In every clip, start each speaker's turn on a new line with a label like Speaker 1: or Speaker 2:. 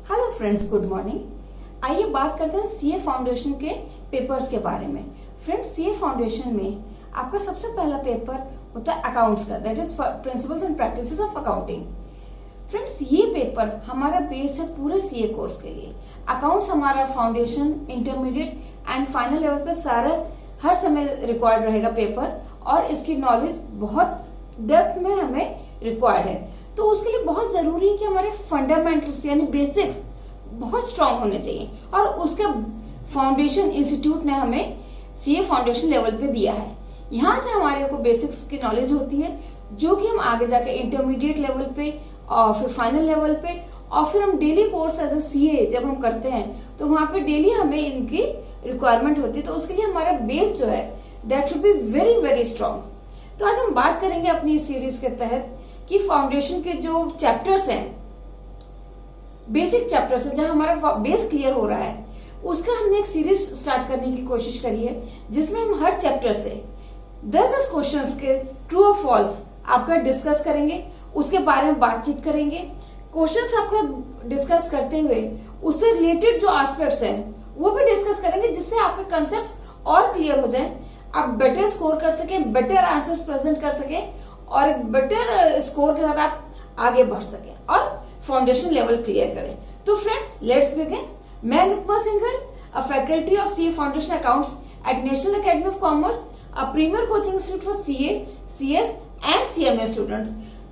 Speaker 1: Hello friends, good morning. आइए बात करते हैं सीए फाउंडेशन के पेपर्स के बारे में। फ्रेंड्स, सीए फाउंडेशन में आपका सबसे पहला पेपर होता है अकाउंट्स का, that is principles and practices of accounting. Friends, ये पेपर हमारा बेस है पूरे सीए कोर्स के लिए। अकाउंट्स हमारा foundation, intermediate and final level पे सारा हर समय रिक्वायर्ड रहेगा पेपर, और इसकी नॉलेज बहुत डेप्थ में हमें रिक्वायर्ड है। तो उसके लिए बहुत जरूरी है कि हमारे फंडामेंटल्स यानी बेसिक्स बहुत स्ट्रांग होने चाहिए, और उसका फाउंडेशन इंस्टीट्यूट ने हमें सीए फाउंडेशन लेवल पे दिया है। यहाँ से हमारे को बेसिक्स की नॉलेज होती है, जो कि हम आगे जाके इंटरमीडिएट लेवल पे और फिर फाइनल लेवल पे, और फिर हम daily course as a CA जब हम करते हैं तो वहां पे डेली हमें इनकी रिक्वायरमेंट होती है। तो उसके लिए हमारा बेस जो है that should be very very strong. तो आज हम बात करेंगे अपनी इस सीरीज के तहत कि फाउंडेशन के जो चैप्टर्स हैं, बेसिक चैप्टर्स हैं, जहां हमारा बेस क्लियर हो रहा है, उसका हमने एक सीरीज स्टार्ट करने की कोशिश करी है, जिसमें हम हर चैप्टर से 10 क्वेश्चंस के ट्रू और फॉल्स आपका डिस्कस करेंगे, उसके बारे में बातचीत करेंगे। क्वेश्चंस आपका डिस्कस करते हुए उससे रिलेटेड जो एस्पेक्ट्स हैं वो भी डिस्कस करेंगे, जिससे आपके कंसेप्ट और क्लियर हो जाए, आप बेटर स्कोर कर सकें, बेटर आंसर्स प्रेजेंट कर सकें, और एक बेटर स्कोर के साथ आप आगे बढ़ सकें और फाउंडेशन लेवल क्लियर करें। तो फ्रेंड्स, लेट्स बिगिन। मैं Anupama Singhal, a faculty of CA foundation accounts at National Academy of Commerce, a premier coaching institute for CA, CS and CMA students.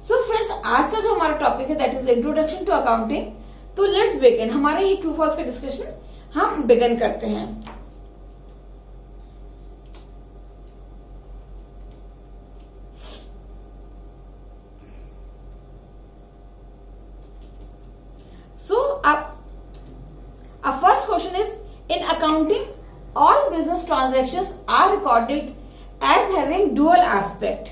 Speaker 1: So friends, आज का जो हमारा टॉपिक है that is introduction to accounting. तो let's begin. हमारा ये true false का discussion हम बिगिन करते हैं। Our first question is, in accounting, all business transactions are recorded as having dual aspect.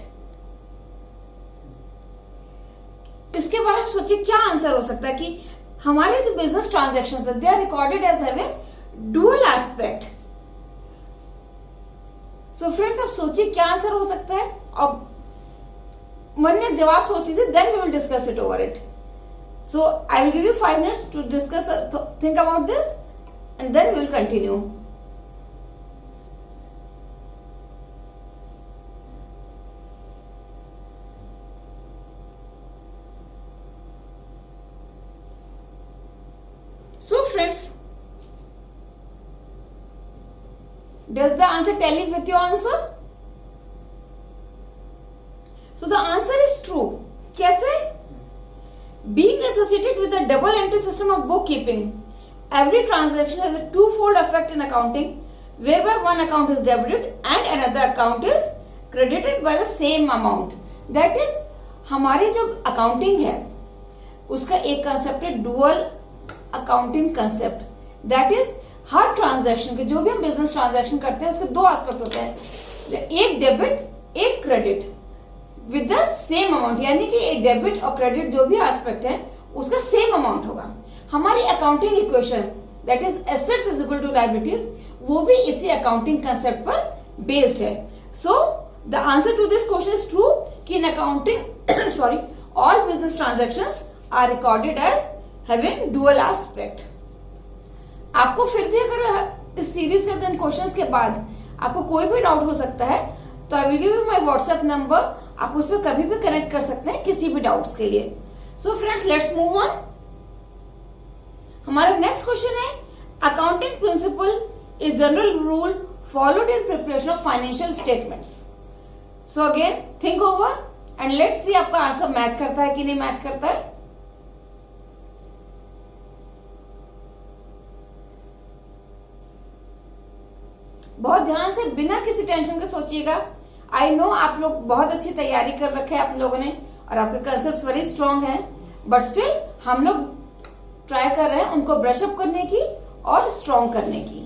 Speaker 1: इसके बारे में सोचिए क्या आंसर हो सकता है कि हमारे जो बिजनेस ट्रांजैक्शंस है they are recorded as having dual aspect. So friends, आप सोचिए क्या आंसर हो सकता है, और मन में जवाब सोच लीजिए, then we will discuss it over it. So I will give you 5 minutes to discuss, think about this, and then we will continue. So friends, does the answer tally with your answer? So the answer is true. कैसे? Being associated with the double entry system of bookkeeping, every transaction has a twofold effect in accounting, whereby one account is debited and another account is credited by the same amount. That is, हमारी जो accounting है उसका एक concept है dual accounting concept. That is, her transaction के, जो भी हम बिजनेस ट्रांजैक्शन करते हैं उसके 2 एस्पेक्ट होते हैं, एक डेबिट एक credit with the same amount, यानी कि एक डेबिट और क्रेडिट जो भी एस्पेक्ट है उसका सेम अमाउंट होगा। हमारी accounting equation that is assets is equal to liabilities, वो भी इसी अकाउंटिंग कंसेप्ट पर बेस्ड है। So the answer to this question is true कि in accounting sorry all business transactions are recorded as having dual aspect. आपको फिर भी अगर इस सीरीज के दिन क्वेश्चंस के बाद आपको कोई भी डाउट हो सकता है, तो I will give you my WhatsApp number, आप उसमें कभी भी कनेक्ट कर सकते हैं किसी भी डाउट्स के लिए। So friends, let's move on. हमारा नेक्स्ट क्वेश्चन है, accounting principle is general rule followed in preparation of financial statements. So again think over and let's see आपका आंसर मैच करता है कि नहीं मैच करता है। बहुत ध्यान से, बिना किसी टेंशन के सोचिएगा। आई नो आप लोग बहुत अच्छी तैयारी कर रखे हैं आप लोगों ने, और आपके कंसेप्ट वेरी स्ट्रांग हैं, बट स्टिल हम लोग ट्राई कर रहे हैं उनको ब्रश अप करने की और स्ट्रांग करने की।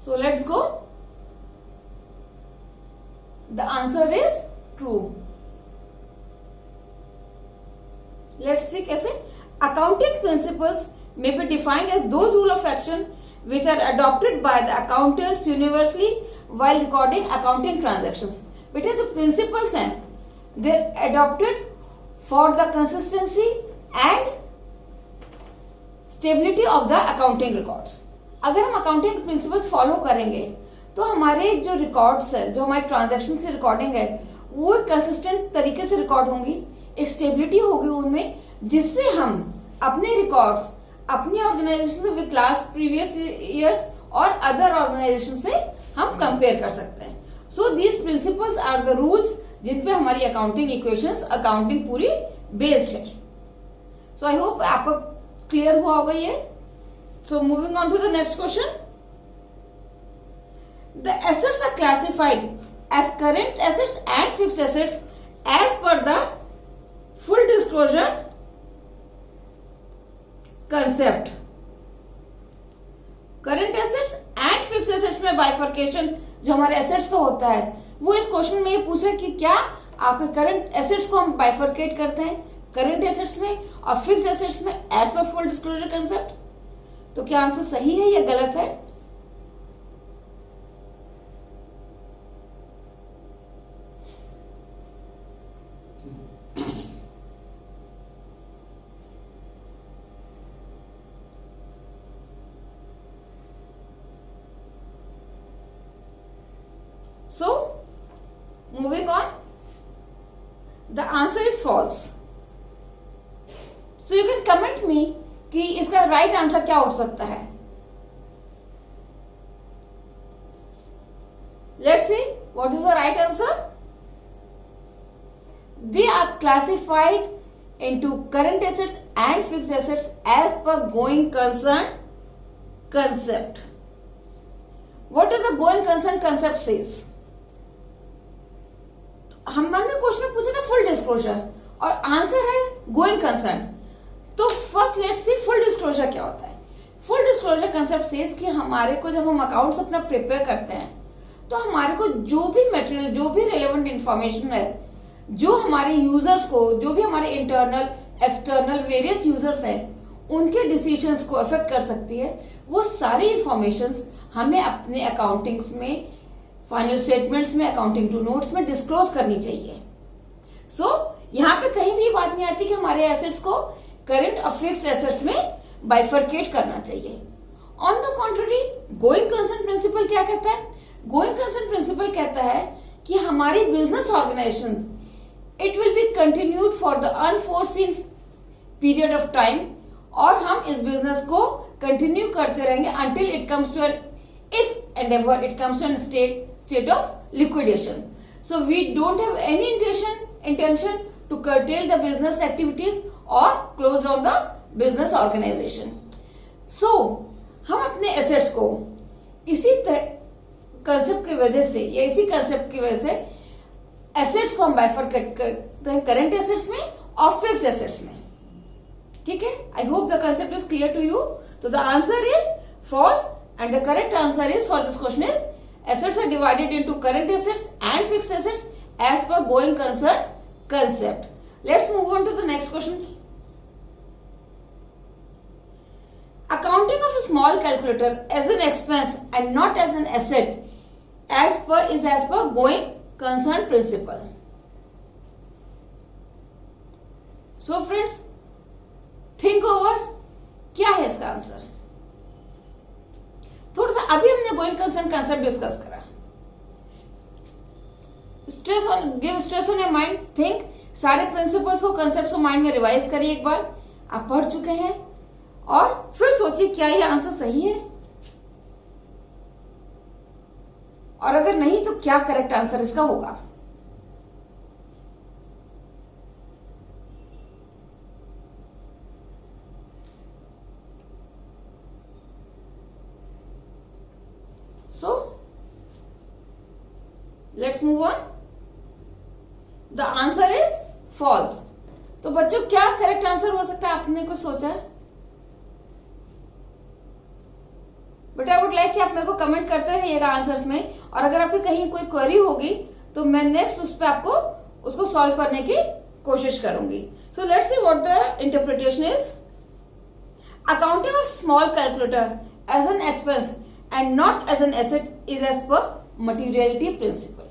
Speaker 1: So let's go. The answer is true. Let's see कैसे। Accounting principles may be defined as those rule of action which are adopted by the accountants universally while recording accounting transactions. बेटे जो principles हैं they are adopted for the consistency and stability of the accounting records. अगर हम accounting principles follow करेंगे तो हमारे जो records है, जो हमारे ट्रांजैक्शन की रिकॉर्डिंग है, वो कंसिस्टेंट तरीके से रिकॉर्ड होंगी, एक स्टेबिलिटी होगी उनमें, जिससे हम अपने रिकॉर्ड्स अपनी ऑर्गेनाइजेशन से विद लास्ट प्रीवियस ईयर्स और अदर ऑर्गेनाइजेशन से हम कंपेयर कर सकते हैं। So these principles are the rules जिन पे हमारी अकाउंटिंग इक्वेशंस, अकाउंटिंग पूरी बेस्ड है। सो आई होप आपको क्लियर हुआ होगा ये। So moving on to the next question. The assets are classified as current assets and fixed assets as per the full disclosure concept. Current assets and fixed assets में bifurcation जो हमारे assets का होता है, वो इस क्वेश्चन में ये पूछ रहे हैं कि क्या आपके करंट एसेट्स को हम बाइफर्केट करते हैं करंट एसेट्स में और फिक्स्ड एसेट्स में as per full disclosure concept. तो क्या आंसर सही है या गलत है? So, moving on, the answer is false. So you can comment me कि इसका राइट आंसर क्या हो सकता है। Let's see what is the right answer. They are classified into current assets and fixed assets as per going concern concept. What does the going concern concept says? हमने question में पूछा था full disclosure और answer है going concern. तो first let's see full disclosure क्या होता है। फुल डिस्क्लोजर कंसेप्ट सेज कि हमारे को जब हम अकाउंट्स अपना प्रिपेयर करते हैं तो हमारे को जो भी मटेरियल, जो भी रेलेवेंट इंफॉर्मेशन है, जो हमारे यूजर्स को, जो भी हमारे इंटरनल एक्सटर्नल वेरियस यूजर्स हैं, उनके डिसीजंस को अफेक्ट कर सकती है, वो सारी इंफॉर्मेशंस हमें अपने अकाउंटिंग्स में, फाइनल स्टेटमेंट्स में, अकाउंटिंग टू नोट्स में डिस्क्लोज करनी चाहिए। सो यहाँ पे कहीं भी बात नहीं आती कि हमारे एसेट्स को करंट और फिक्स्ड एसेट्स में बाइफर्केट करना चाहिए। On the contrary, going concern principle क्या कहता है? गोइंग कंसर्न प्रिंसिपल कहता है कि हमारी business organisation it will be continued for the unforeseen period of time, और हम इस बिजनेस को कंटिन्यू करते रहेंगे until it comes to an, if and ever it comes to a state of liquidation. So we don't have any intention to curtail the business activities or close down the business organization. So हम अपने assets को इसी concept की वजह से या इसी concept की वजह से एसेट्स को हम बाइफरकेट करते हैं करंट एसेट्स में और फिक्स्ड एसेट्स में। ठीक है, I hope the concept is clear to you. तो the answer is false and the correct answer is for this question is assets are divided into current assets and fixed assets as per going concern concept. Let's move on to the next question. Accounting of a small calculator as an expense and not as an asset is as per going concern principle. So friends, think over, क्या है इसका answer? थोड़ा सा अभी हमने going concern concept discuss करा। Give stress on your mind, think, सारे principles को, कंसेप्ट को माइंड में रिवाइज करिए एक बार। आप पढ़ चुके हैं और फिर सोचिए क्या ये आंसर सही है, और अगर नहीं तो क्या करेक्ट आंसर इसका होगा। So, let's move on. The answer is false. तो बच्चों क्या करेक्ट आंसर हो सकता है, आपने कुछ सोचा है? बट आई वुड लाइक कि आप मेरे को कमेंट करते रहिएगा आंसर्स में, और अगर आपकी कहीं कोई क्वेरी होगी तो मैं नेक्स्ट उस पर आपको उसको सॉल्व करने की कोशिश करूंगी। So let's see what the interpretation is. Accounting of small calculator as an expense and not as an asset is as per materiality principle.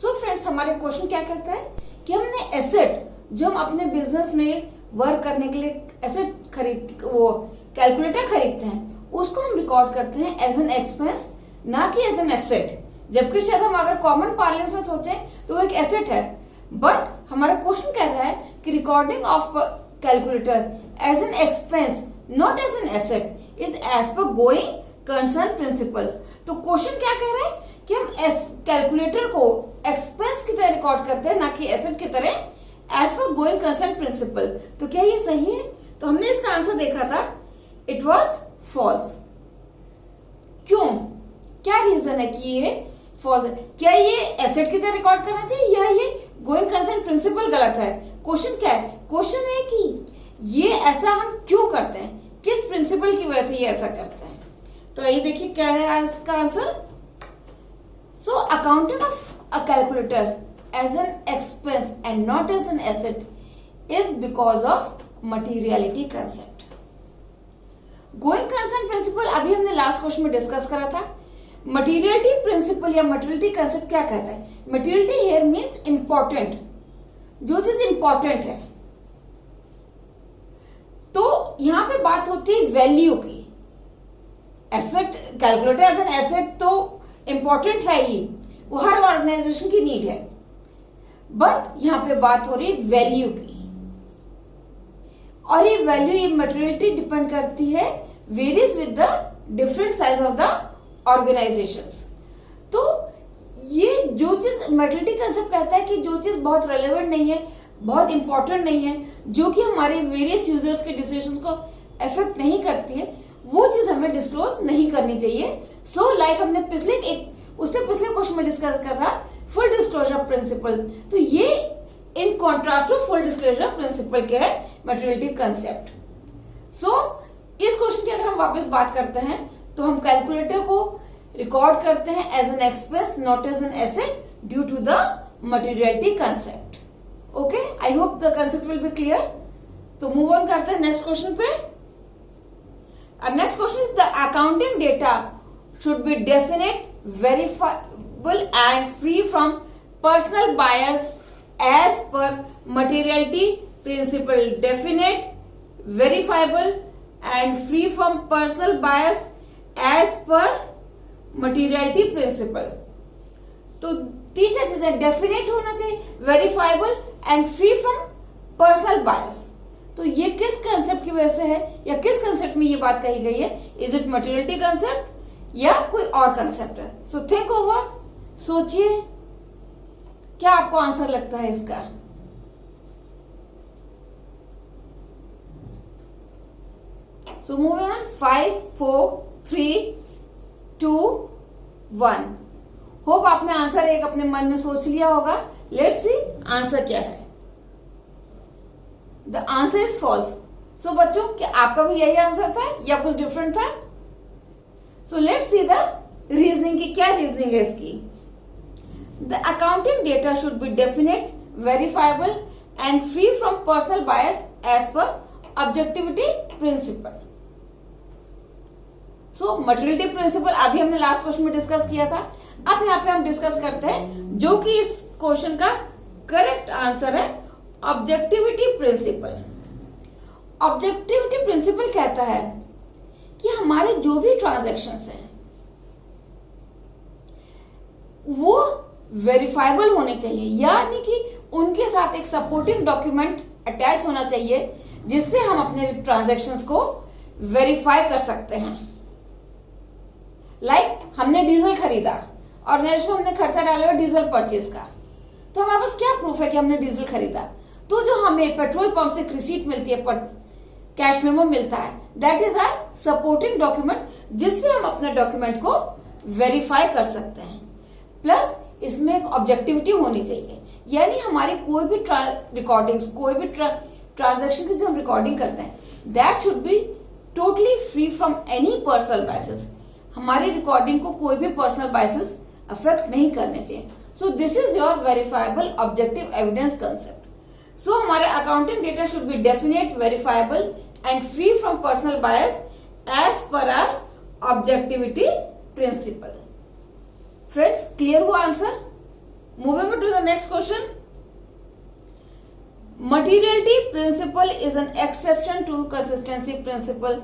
Speaker 1: So friends, हमारे क्वेश्चन क्या कहता है कि हमने एसेट जो हम अपने बिजनेस में वर्क करने के लिए एसेट वो कैलकुलेटर खरीदते हैं उसको हम रिकॉर्ड करते हैं एज एन एक्सपेंस, ना कि एज एन एसेट। जबकि शायद हम अगर कॉमन पार्लेंस में सोचें तो वो एक एसेट है, बट हमारा क्वेश्चन कह रहा है कि recording of calculator as an expense not as an asset is as per going concern principle. तो क्वेश्चन क्या कह रहा है कि हम कैलकुलेटर को एक्सपेंस की तरह रिकॉर्ड करते हैं, ना कि एसेट की तरह as per going concern principle. तो क्या ये सही है? तो हमने इसका आंसर देखा था, इट वॉज फॉल्स। क्यों? क्या रीजन है कि ये फॉल्स है? क्या ये एसेट की तरह रिकॉर्ड करना चाहिए या ये गोइंग कंसर्न प्रिंसिपल गलत है? क्वेश्चन क्या है? क्वेश्चन है कि ये ऐसा हम क्यों करते हैं, किस प्रिंसिपल की वजह से ये ऐसा करते हैं। तो ये देखिए क्या है इसका answer. So accounting of a calculator as an expense and not as an asset is because of materiality concept. Going concern principle अभी हमने लास्ट क्वेश्चन में डिस्कस करा था। मटीरियलिटी प्रिंसिपल या मटीरियलिटी कंसेप्ट क्या कहता है? मटीरियलिटी हियर मींस इंपॉर्टेंट, जो चीज इंपॉर्टेंट है। तो यहां पे बात होती है वैल्यू की। Asset calculator as an asset तो इंपॉर्टेंट है ही, वो हर ऑर्गेनाइजेशन की नीड है, बट यहां पे बात हो रही है वैल्यू की। और ये वैल्यू, ये मटेरियलिटी डिपेंड करती है, varies with the different size of the organisations. तो ये जो चीज मटेरियलिटी कंसेप्ट कहता है कि जो चीज बहुत रेलेवेंट नहीं है, बहुत इंपॉर्टेंट नहीं है, जो कि हमारे वेरियस यूजर्स के डिसीजंस को अफेक्ट नहीं करती है, वो चीज हमें डिस्क्लोज नहीं करनी चाहिए। सो लाइक हमने उससे पिछले क्वेश्चन में डिस्कस किया था फुल डिस्क्लोजर प्रिंसिपल। तो ये in contrast to full disclosure principle के है मटेरियलिटी कंसेप्ट। सो इस क्वेश्चन की अगर हम वापस बात करते हैं तो हम कैलकुलेटर को रिकॉर्ड करते हैं as an expense not as an asset due to the materiality concept. Okay, I hope the concept will be clear. तो मूव ऑन करते हैं नेक्स्ट क्वेश्चन पे। Next question is the accounting data should be definite, verifiable and free from personal bias as per materiality principle. Definite, verifiable and free from personal bias as per materiality principle. तो तीन चीजें, definite होना चाहिए, verifiable and free from personal बायस। तो ये किस concept की वजह से है या किस कंसेप्ट में ये बात कही गई है? इज इट मटेरियलिटी कंसेप्ट या कोई और कंसेप्ट है? सो थिंक ओवर, सोचिए क्या आपको आंसर लगता है इसका। सो मूविंग ऑन, 5 4 3 2 1। होप आपने आंसर एक अपने मन में सोच लिया होगा। लेट्स सी आंसर क्या है। The answer is false. So बच्चों, क्या आपका भी यही आंसर था या कुछ डिफरेंट था? So let's see the reasoning की क्या रीजनिंग है इसकी। The accounting data should be definite, verifiable and free from personal bias as per objectivity principle. So materiality principle अभी हमने लास्ट क्वेश्चन में डिस्कस किया था। अब यहाँ पे हम डिस्कस करते हैं जो कि इस क्वेश्चन का करेक्ट आंसर है, ऑब्जेक्टिविटी प्रिंसिपल। ऑब्जेक्टिविटी प्रिंसिपल कहता है कि हमारे जो भी ट्रांजैक्शंस हैं वो वेरीफाइबल होने चाहिए, यानी कि उनके साथ एक सपोर्टिंग डॉक्यूमेंट अटैच होना चाहिए जिससे हम अपने ट्रांजैक्शंस को वेरीफाई कर सकते हैं। लाइक हमने डीजल खरीदा और नेक्स्ट में हमने खर्चा डाला हुआ डीजल परचेज का, तो हमारे पास क्या प्रूफ है कि हमने डीजल खरीदा? तो जो हमें पेट्रोल पंप से रिसीट मिलती है, पर कैश मेमो मिलता है, that is our supporting document जिससे हम अपने डॉक्यूमेंट को वेरीफाई कर सकते हैं। प्लस इसमें एक ऑब्जेक्टिविटी होनी चाहिए, यानी हमारी कोई भी रिकॉर्डिंग्स, कोई भी ट्रांजेक्शन की जो हम रिकॉर्डिंग करते हैं, that should be totally free from any personal biases. हमारी रिकॉर्डिंग को कोई भी पर्सनल बायसेस अफेक्ट नहीं करने चाहिए। So this is your verifiable objective evidence concept. So हमारे accounting data should be definite, verifiable and free from personal bias as per our objectivity principle. Friends, clear हुआ answer? Moving to the next question. Materiality principle is an exception to consistency principle.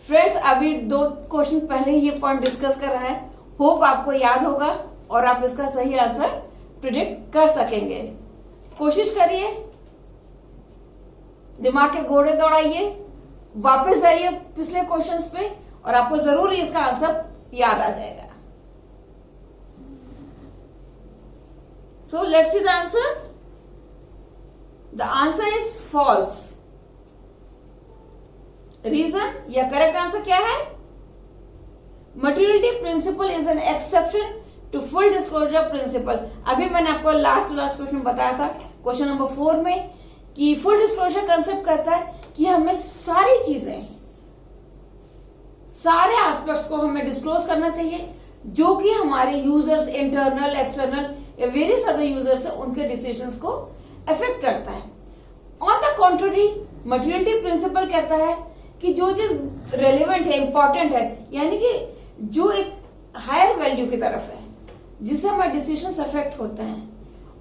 Speaker 1: Friends, अभी 2 question पहले ये point discuss कर रहा है। Hope आपको याद होगा और आप इसका सही आंसर प्रिडिक्ट कर सकेंगे। कोशिश करिए, दिमाग के घोड़े दौड़ाइए, वापस जाइए पिछले क्वेश्चंस पे और आपको जरूर इसका आंसर याद आ जाएगा। So let's see the answer. The answer is false. Reason या करेक्ट आंसर क्या है? Materiality principle is an exception to full disclosure principle. अभी मैंने आपको लास्ट क्वेश्चन बताया था, क्वेश्चन नंबर 4 में, कि फुल डिस्क्लोजर कंसेप्ट कहता है कि हमें सारी चीजें, सारे एस्पेक्ट्स को हमें डिस्क्लोज करना चाहिए जो कि हमारे यूजर्स, इंटरनल, एक्सटर्नल या वेरियस अदर यूजर्स है, उनके डिसीजंस को अफेक्ट करता है। On the contrary, materiality principle कहता है कि जो चीज रेलिवेंट है, इंपॉर्टेंट है, यानी कि जो एक हायर वैल्यू की तरफ है, जिससे हमारे डिसीजंस अफेक्ट होते हैं,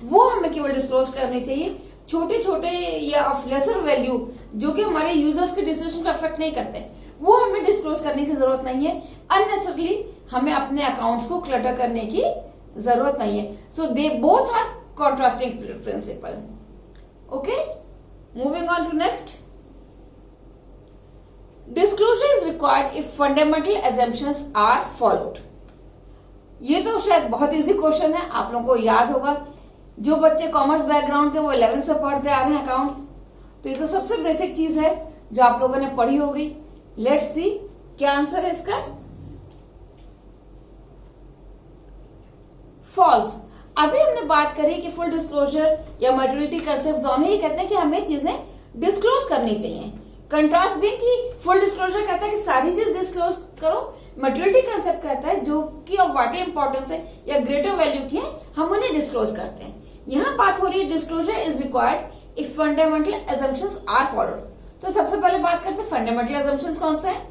Speaker 1: वो हमें केवल डिस्क्लोज करनी चाहिए। छोटे छोटे या ऑफ लेसर वैल्यू जो कि हमारे यूजर्स के डिसीजन को अफेक्ट नहीं करते, वो हमें डिस्क्लोज करने की जरूरत नहीं है। अननेसेसरली हमें अपने अकाउंट्स को क्लटर करने की जरूरत नहीं है। So they both are contrasting principle. Okay, moving on to next. Disclosure is required if fundamental assumptions are followed. ये तो शायद बहुत इजी क्वेश्चन है, आप लोगों को याद होगा। जो बच्चे कॉमर्स बैकग्राउंड के, वो 11th से पढ़ते आ रहे हैं अकाउंट्स, तो ये तो सबसे बेसिक चीज है जो आप लोगों ने पढ़ी होगी। लेट्स सी क्या आंसर है इसका। फॉल्स। अभी हमने बात करी कि फुल डिस्क्लोजर या मटीरियलिटी कंसेप्ट दोनों ही कहते हैं कि हमें चीजें डिस्क्लोज करनी चाहिए। कंट्रास्ट भी कि फुल डिस्क्लोजर कहता है कि सारी चीज डिस्क्लोज करो, मटीरियलिटी कंसेप्ट कहता है जो कि ऑफ वाइटल इंपॉर्टेंस है या ग्रेटर वैल्यू की है, हम उन्हें डिस्क्लोज करते हैं। यहां बात हो रही है disclosure is required if fundamental assumptions are followed. तो सबसे पहले बात करते हैं फंडामेंटल assumptions कौन सा है।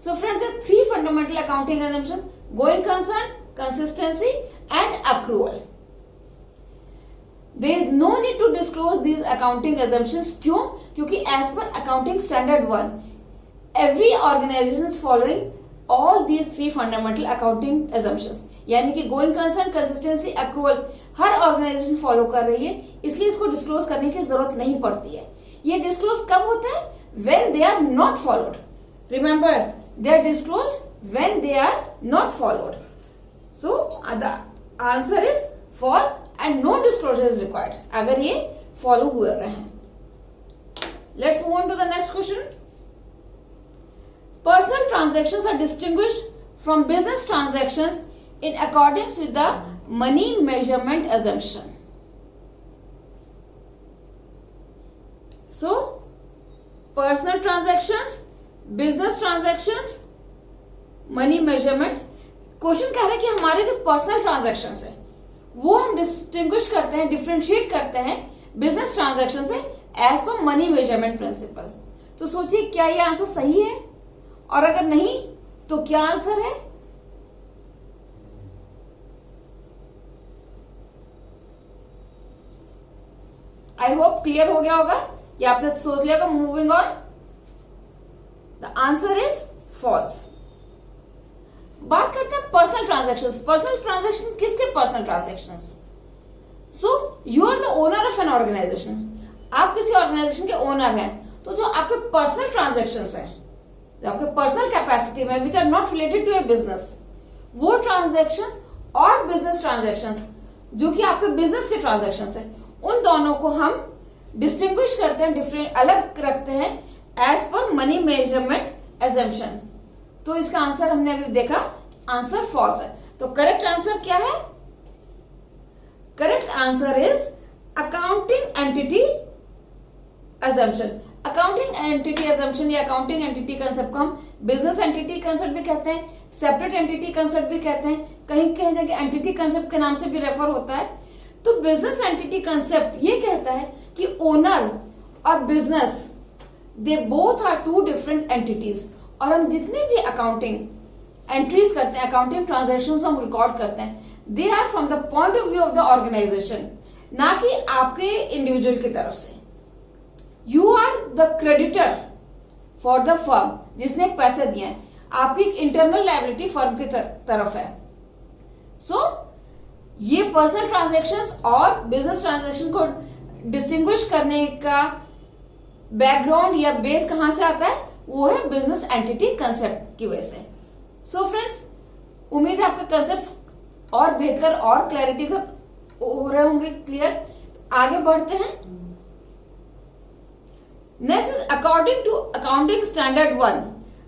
Speaker 1: So friends, the 3 fundamental accounting assumption: going concern, consistency and accrual. There is no need to disclose these accounting assumptions. क्यों? क्योंकि as per accounting standard 1, every organization is following all these 3 fundamental accounting assumptions. यानी कि going concern, consistency, accrual हर organisation follow कर रही है, इसलिए इसको disclose करने की जरूरत नहीं पड़ती है। ये डिस्क्लोज कब होता है? When they are not followed. Remember, they are disclosed when they are not followed. So the answer is false and no disclosure is required अगर ये फॉलो हुए रहे हैं। Let's move on to the next question. Personal transactions are distinguished from business transactions in accordance with the money measurement assumption. So, personal transactions, business transactions, money measurement. Question कह रहा है कि हमारे जो पर्सनल ट्रांजैक्शंस है वो हम distinguish करते हैं, डिफरेंशिएट करते हैं बिजनेस ट्रांजैक्शन से as per money measurement principle. तो सोचिए क्या ये आंसर सही है, और अगर नहीं तो क्या आंसर है। आई होप क्लियर हो गया होगा या आपने सोच लिया होगा। Moving on, the answer is false. बात करते हैं पर्सनल ट्रांजैक्शंस। पर्सनल ट्रांजैक्शन किसके personal transactions? So you are the owner of an organisation. आप किसी ऑर्गेनाइजेशन के ओनर हैं, तो जो आपके पर्सनल ट्रांजैक्शंस हैं, जो आपके पर्सनल कैपेसिटी में, which are not related to a business, वो ट्रांजैक्शंस और बिजनेस ट्रांजैक्शंस जो कि आपके बिजनेस के ट्रांजैक्शंस है, उन दोनों को हम डिस्टिंग्विश करते हैं, डिफरेंट अलग रखते हैं as per money measurement assumption. तो इसका आंसर हमने अभी देखा, आंसर फॉल्स है। तो करेक्ट आंसर क्या है? Correct answer is accounting entity assumption. Accounting entity assumption या अकाउंटिंग एंटिटी कंसेप्ट को हम बिजनेस एंटिटी कंसेप्ट भी कहते हैं, सेपरेट एंटिटी कंसेप्ट भी कहते हैं, कहीं कहीं जगह एंटिटी कंसेप्ट के नाम से भी रेफर होता है। तो बिजनेस एंटिटी कंसेप्ट ये कहता है कि ओनर और business, they both are 2 different entities, और हम जितने भी अकाउंटिंग एंट्रीज करते हैं, अकाउंटिंग ट्रांजैक्शंस हम रिकॉर्ड करते हैं, they are from the point of view of the organisation ना कि आपके इंडिविजुअल की तरफ से। You are the creditor for the firm, जिसने पैसे दिए हैं, आपकी एक इंटरनल लायबिलिटी फर्म की तरफ है। सो ये पर्सनल ट्रांजैक्शंस और बिजनेस ट्रांजैक्शन को डिस्टिंग्विश करने का बैकग्राउंड या बेस कहां से आता है, वो है बिजनेस एंटिटी कंसेप्ट की वजह से। सो फ्रेंड्स, उम्मीद है आपके कंसेप्ट और बेहतर और क्लैरिटी के साथ हो रहे होंगे क्लियर। आगे बढ़ते हैं। Next is according to accounting standard 1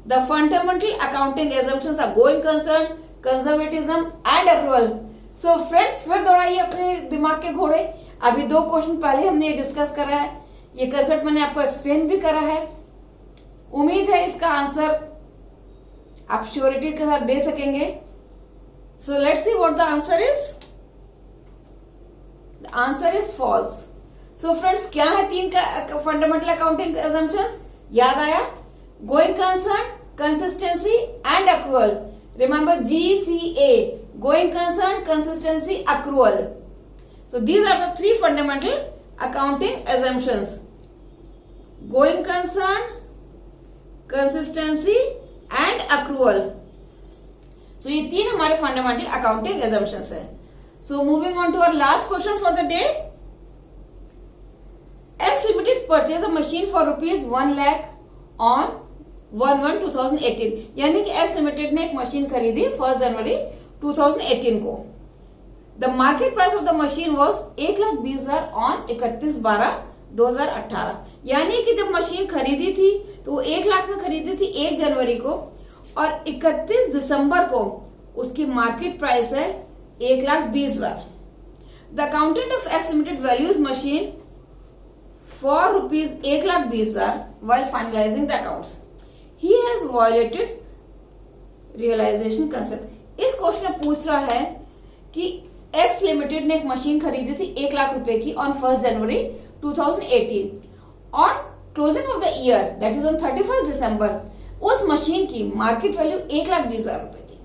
Speaker 1: the fundamental accounting assumptions are going concern, conservatism and accrual. So friends, फिर दौड़ाइए अपने दिमाग के घोड़े। अभी 2 क्वेश्चन पहले हमने ये डिस्कस करा है, ये कंसेप्ट मैंने आपको एक्सप्लेन भी करा है। उम्मीद है इसका आंसर आप श्योरिटी के साथ दे सकेंगे। So let's see what the answer is. The answer is false. So friends, क्या है 3 का फंडामेंटल अकाउंटिंग assumptions? याद आया? Going concern, consistency and accrual. Remember GCA, going concern, consistency, accrual. So these are the 3 fundamental accounting assumptions. Going concern, consistency and accrual. So ये 3 हमारे fundamental accounting assumptions है। So moving on to our last question for the day. X Limited purchase a machine for ₹1 lakh on 1/1/2018, यानी कि X Limited ने एक machine खरीदी 1 जनवरी 2018 को। The market price of the machine was 1,20,000 on 31/12/2018, यानी कि जब मशीन खरीदी थी तो वो 1 लाख में खरीदी थी 1 जनवरी को, और 31 दिसंबर को उसकी मार्केट प्राइस है 1,20,000। The accountant of X Limited values machine for ₹1,20,000 while finalizing the accounts. He has violated realization concept. इस क्वेश्चन में पूछ रहा है कि X लिमिटेड ने एक मशीन खरीदी थी 1 लाख रुपए की on 1 January 2018। On closing of the year, that is on 31 दिसंबर, उस मशीन की मार्केट वैल्यू 1,20,000 रुपए थी।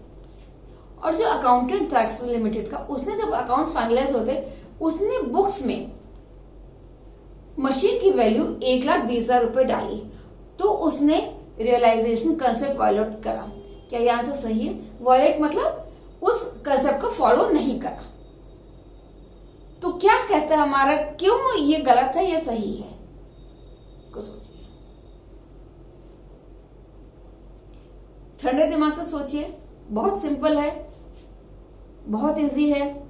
Speaker 1: और जो अकाउंटेंट था X लिमिटेड का, उसने जब अकाउंट्स फाइनलाइज होते, उसने बुक्स में मशीन की वैल्यू 1,20,000 रुपए डाली, तो उसने रियलाइजेशन कंसेप्ट वायलेट करा। क्या ये आंसर सही है? वायलेट मतलब उस कंसेप्ट को फॉलो नहीं करा। तो क्या कहता है हमारा, क्यों ये गलत है, ये सही है? इसको सोचिए, ठंडे दिमाग से सोचिए। बहुत सिंपल है, बहुत इजी है।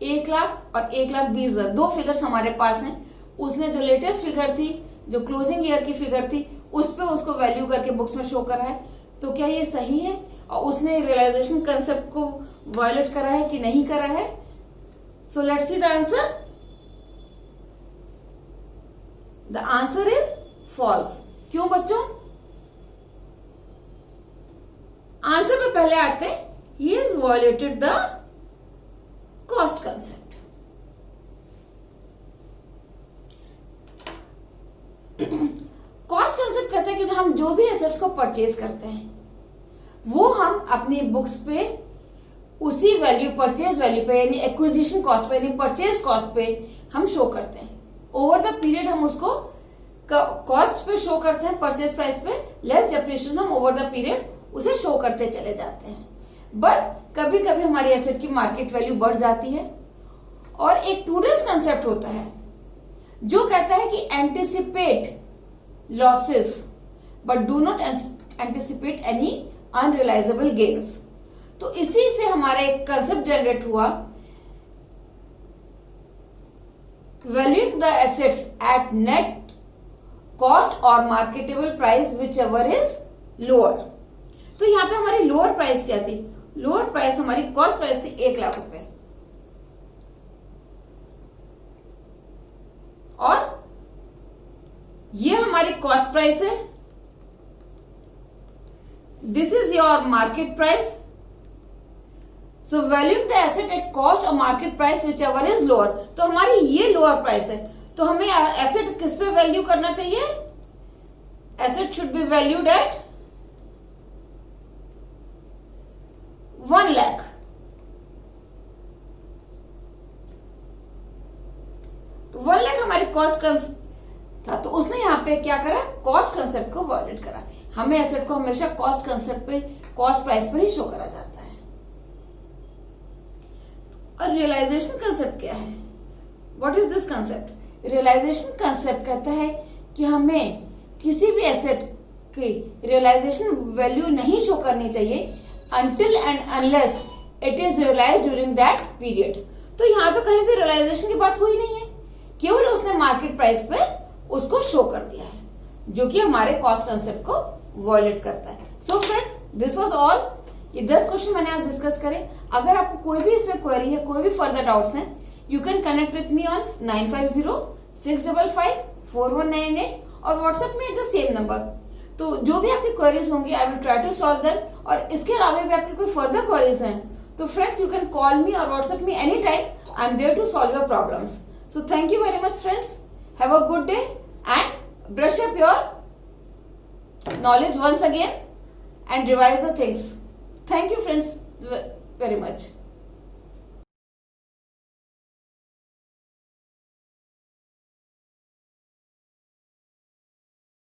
Speaker 1: एक लाख और 1,20,000 2 फिगर्स हमारे पास हैं। उसने जो लेटेस्ट फिगर थी, जो क्लोजिंग ईयर की फिगर थी, उस पे उसको वैल्यू करके बुक्स में शो करा है। तो क्या ये सही है? और उसने रियलाइजेशन कंसेप्ट को वायलेट करा है कि नहीं करा है? So let's see the answer. The answer is false. क्यों बच्चों? आंसर पे पहले आते हैं, he is violated the cost concept. Cost concept कहते हैं कि हम जो भी एसेट्स को परचेज करते हैं, वो हम अपनी बुक्स पे उसी वैल्यू, परचेज वैल्यू पे, यानी एक्विजिशन कॉस्ट पे, यानी परचेज कॉस्ट पे हम शो करते हैं। ओवर द पीरियड हम उसको कॉस्ट पे शो करते हैं, परचेज प्राइस पे लेस डेप्रिसिएशन हम ओवर द पीरियड उसे शो करते चले जाते हैं। बट कभी कभी हमारी एसेट की मार्केट वैल्यू बढ़ जाती है। और एक टूडेज कंसेप्ट होता है जो कहता है कि anticipate losses but do not anticipate any unrealizable gains. तो इसी से हमारा एक कंसेप्ट जनरेट हुआ, valuing the assets at net cost और marketable price whichever is lower. तो यहां पे हमारी लोअर प्राइस क्या थी? लोअर प्राइस हमारी कॉस्ट प्राइस थी 1 लाख रुपए, और ये हमारी कॉस्ट प्राइस है। This is your market price. So valuing the asset at cost और market price whichever is lower. तो हमारी ये लोअर प्राइस है, तो हमें एसेट किस पे वैल्यू करना चाहिए? Asset should be valued at 1 lakh. तो 1 लाख हमारी कॉस्ट था, तो उसने यहाँ पे क्या करा, कॉस्ट कंसेप्ट को वॉयलेट करा। हमें एसेट को हमेशा कॉस्ट कंसेप्ट पे, कॉस्ट प्राइस पे ही शो करा जाता है। और रियलाइजेशन कंसेप्ट क्या है? What is this concept? Realisation concept कहता है कि हमें किसी भी एसेट की रियलाइजेशन वैल्यू नहीं शो करनी चाहिए until and unless it is realized during that period। तो यहाँ तो कहीं भी रियलाइजेशन की बात हुई नहीं है, केवल उसने मार्केट प्राइस पे उसको शो कर दिया है, जो कि हमारे कॉस्ट कंसेप्ट को वॉयलेट करता है। So friends, this was all. ये 10 क्वेश्चन मैंने आज डिस्कस करे। अगर आपको कोई भी इसमें क्वेरी है, कोई भी फर्दर डाउट्स हैं, you can connect with me on 9506554198 और व्हाट्सएप में एट द सेम नंबर। तो जो भी आपकी क्वेरीज होंगी, I will try to solve them. और इसके अलावा भी आपकी कोई फर्दर क्वेरीज हैं, तो friends you can call me और WhatsApp me any time. I am there to solve your problems. So thank you very much friends, have a good day and brush up your knowledge once again and revise the things. Thank you friends very much.